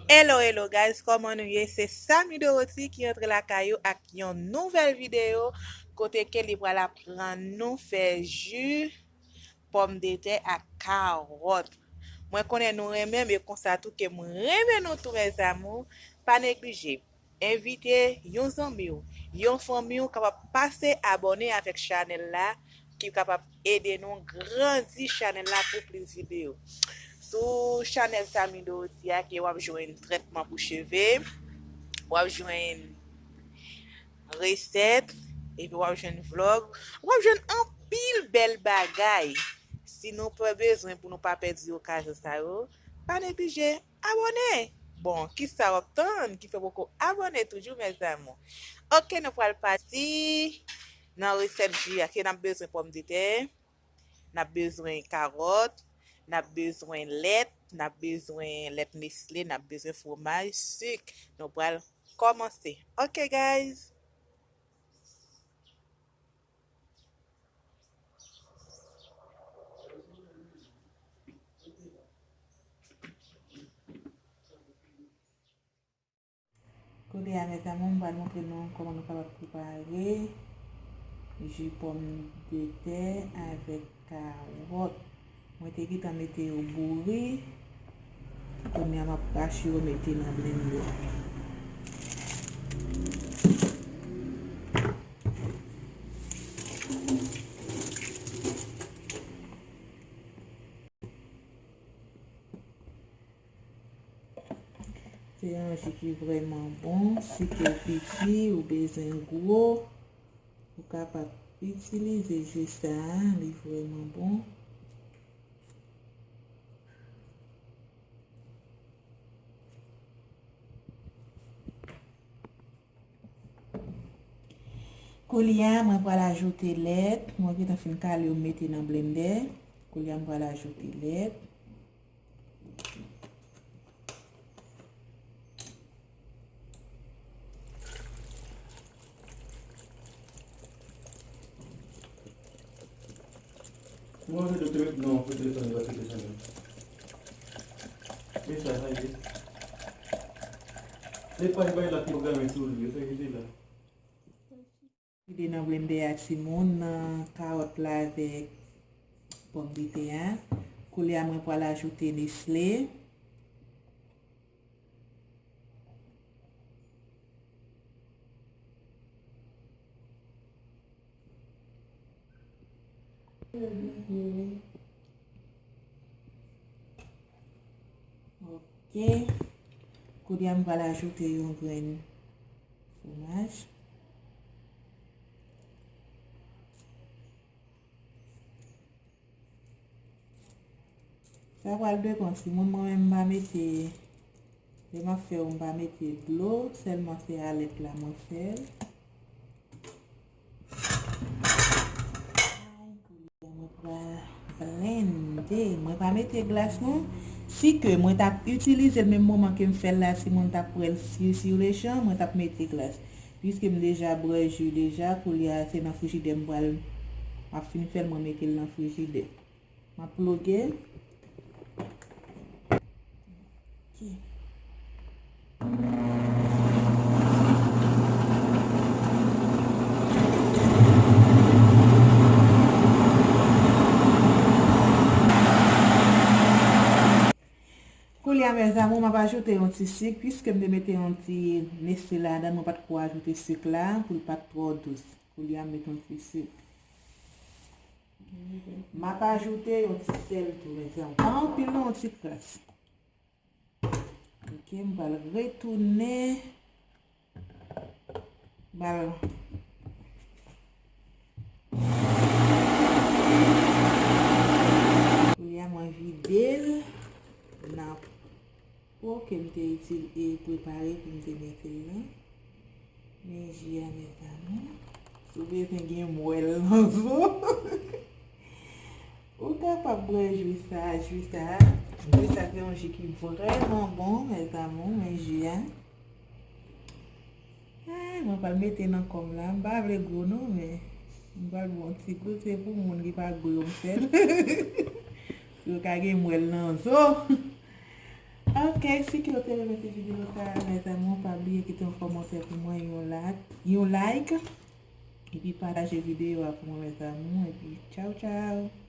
Hello, hello guys, comment nou ye? Se Sami Dorothy ki entre la kayo ak yon nouvel video kote ke li wala pran nou fe ju pomme de terre ak carotte. Mwen konen nou remen, me konsa tou ke mwen remen nou tou mes amou, pa neglije. Invite yon zanmi ou, yon fami ou kapap pase abone avek chanel la ki kapap ede nou grandi chanel la pou plis video. Sou chanel Sami Dorothy ki wap jwen tretman pou cheve, wap jwen reset, epi wap jwen vlog, wap jwen an pil bel bagay. Si nou pe bezwen pou nou pa perdi okazyon sa yo, pa neglije abone. Bon, ki sa wap ton, ki fe boko abone toujou mes amou. Ok, nou pral pati nan reset ji a ki nan bezwen pomme de terre, nan bezwen carotte, nan bezwen let, nan bezwen let Nestlé, nan bezwen fromaj, suk. Nou pral komanse. Ok guys. Kode a mes amou, mwen montre nou koman nou kapap prepare ju pomme de terre avec carotte. Mwen te git an mette yo bourri, kon ya map kache yo mette nan blender. C'est un jus qui est vraiment bon. Si tu es petit ou besoin gros, vous pouvez capable utiliser juste ça. Il est vraiment bon. Koulia, moi vais ajouter lait. Moi qui t'ai fait caler ou mettre dans blender. Koulia, moi vais ajouter lait. Moi, je te non, peut-être on va faire ça. Mais ça, ça y est. C'est pas une la programme sur lui, c'est que là. Il est dans blender à Simon, carotte là avec pomme de terre. Koulia, moi vais ajouter Nestlé. Ok. Koudia m va ajouter yon grain fromage. Ça va le comme si moi-même m'a mettre je m'a fait on va mettre de l'eau seulement c'est à l'aide la moi faire. Blender, moi pas mettre glace non. Si que moi t'a utilisé le même moment que me fait là si mon t'a pour sur les champs, moi t'a mettre glace. Puisque me déjà boire jus déjà pour y a c'est dans frigidaire me m'a fini faire moi mettre dans frigidaire. M'a plugué. OK. Mes amours, je vais ajouter un petit sucre puisque je vais mettre un petit Nestlé là-dedans, je ne vais pas trop ajouter sucre là pour pas trop douce. Je vais mettre un petit sucre. Je vais ajouter un petit sel pour mes amours. En plus, un petit place. Ok, je vais retourner. Je vais vider. Pour que je t'ai préparé pour me mettre là. Mais j'y ai mis ça. Si vous voulez faire un moelle dans ça. Vous êtes capable de jouer ça, jouer ça. Jouer ça fait un jus qui est vraiment bon, mes amours, mais j'y ai. Je vais pas le mettre dans comme là. Je ne vais pas le goût, non, mais je vais le bon petit goût. C'est pour les gens qui n'ont pas le goût, en fait. Vous avez un moelle dans ça. Ok, Ok, si ki yo te reme te video ta, mes amou, pa bliye ki te un komente pou mwen yon like. E pi pataje video pou mwen mes amou. E pi, ciao ciao.